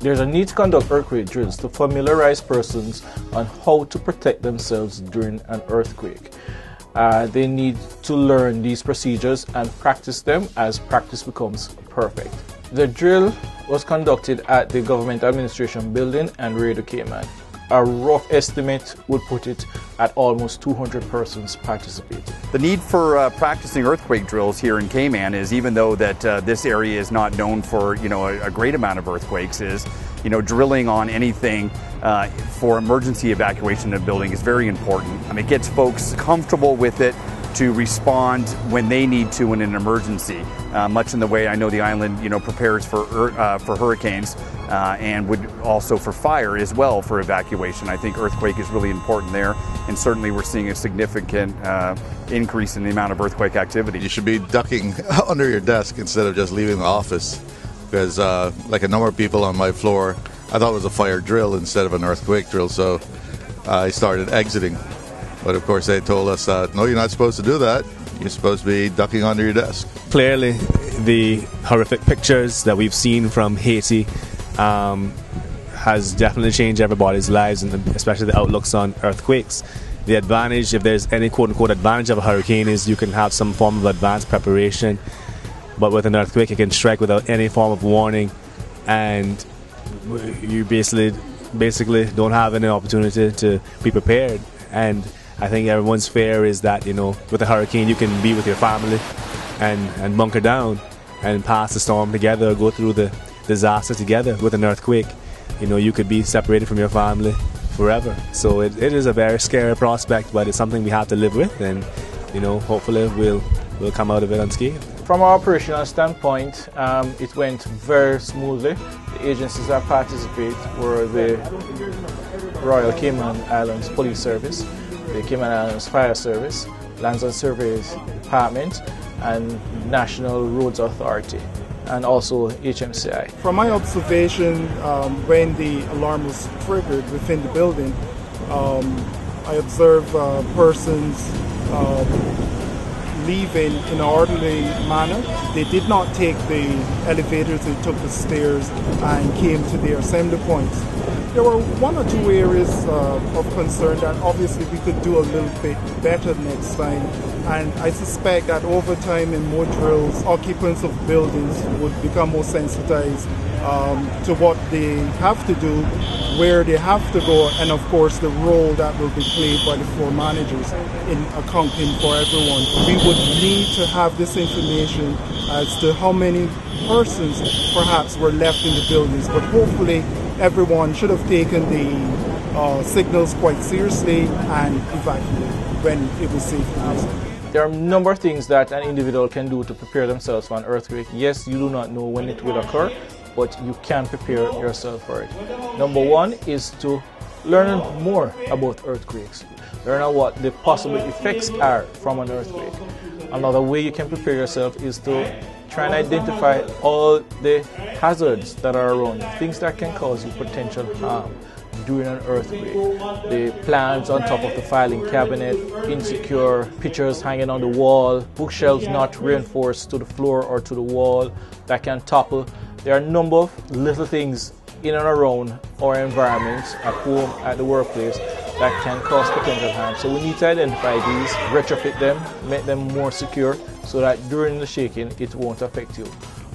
There's a need to conduct earthquake drills to familiarize persons on how to protect themselves during an earthquake. They need to learn these procedures and practice them as practice becomes perfect. The drill was conducted at the Government Administration Building and Radio Cayman. A rough estimate would put it at almost 200 persons participating. The need for practicing earthquake drills here in Cayman is, even though that this area is not known for a great amount of earthquakes, is drilling on anything for emergency evacuation of a building is very important. I mean, it gets folks comfortable with it to respond when they need to in an emergency, much in the way I know the island prepares for hurricanes and would also for fire as well for evacuation. I think earthquake is really important there, and certainly we're seeing a significant increase in the amount of earthquake activity. You should be ducking under your desk instead of just leaving the office, because like a number of people on my floor, I thought it was a fire drill instead of an earthquake drill, so I started exiting. But of course they told us, no, you're not supposed to do that. You're supposed to be ducking under your desk. Clearly, the horrific pictures that we've seen from Haiti has definitely changed everybody's lives, and especially the outlooks on earthquakes. The advantage, if there's any quote-unquote advantage of a hurricane, is you can have some form of advanced preparation. But with an earthquake, it can strike without any form of warning, and you basically don't have any opportunity to be prepared. And I think everyone's fear is that, with a hurricane you can be with your family and bunker down and pass the storm together, or go through the disaster together. With an earthquake, you could be separated from your family forever. So it is a very scary prospect, but it's something we have to live with, and hopefully we'll come out of it unscathed. From our operational standpoint, it went very smoothly. The agencies that participate were the Royal Cayman Islands Police Service, the Cayman Islands Fire Service, Lands and Surveys Department, and National Roads Authority, and also HMCI. From my observation, when the alarm was triggered within the building, I observed persons leaving in an orderly manner. They did not take the elevators, they took the stairs and came to their assembly points. There were one or two areas of concern that obviously we could do a little bit better next time, and I suspect that over time in more drills, occupants of buildings would become more sensitized to what they have to do, where they have to go, and of course the role that will be played by the floor managers in accounting for everyone. We would need to have this information as to how many persons perhaps were left in the buildings, but hopefully everyone should have taken the signals quite seriously and evacuated when it was safe to do so. There are a number of things that an individual can do to prepare themselves for an earthquake. Yes, you do not know when it will occur, but you can prepare yourself for it. Number one is to learn more about earthquakes. Learn what the possible effects are from an earthquake. Another way you can prepare yourself is to try and identify all the hazards that are around you, things that can cause you potential harm during an earthquake. The plants on top of the filing cabinet, insecure pictures hanging on the wall, bookshelves not reinforced to the floor or to the wall that can topple. There are a number of little things in and around our environment, at home, at the workplace, that can cause potential harm. So we need to identify these, retrofit them, make them more secure so that during the shaking it won't affect you.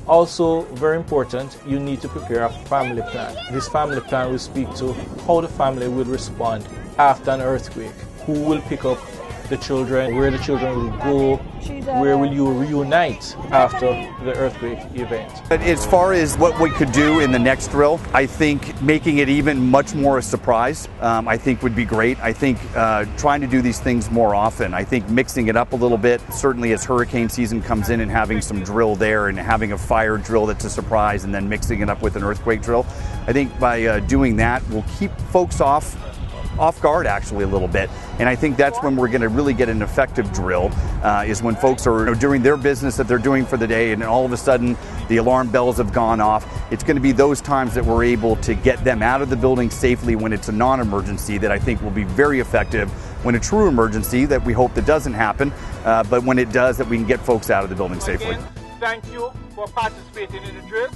Also, very important, you need to prepare a family plan. This family plan will speak to how the family will respond after an earthquake. Who will pick up the children, where the children will go, where will you reunite after the earthquake event. As far as what we could do in the next drill, I think making it even much more a surprise, I think would be great. I think trying to do these things more often. I think mixing it up a little bit, certainly as hurricane season comes in, and having some drill there and having a fire drill that's a surprise, and then mixing it up with an earthquake drill. I think by doing that, we'll keep folks off guard actually a little bit, and I think that's when we're going to really get an effective drill, is when folks are doing their business that they're doing for the day, and all of a sudden the alarm bells have gone off. It's going to be those times that we're able to get them out of the building safely when it's a non-emergency that I think will be very effective. When a true emergency, that we hope that doesn't happen, but when it does, that we can get folks out of the building safely. Thank you for participating in the drill.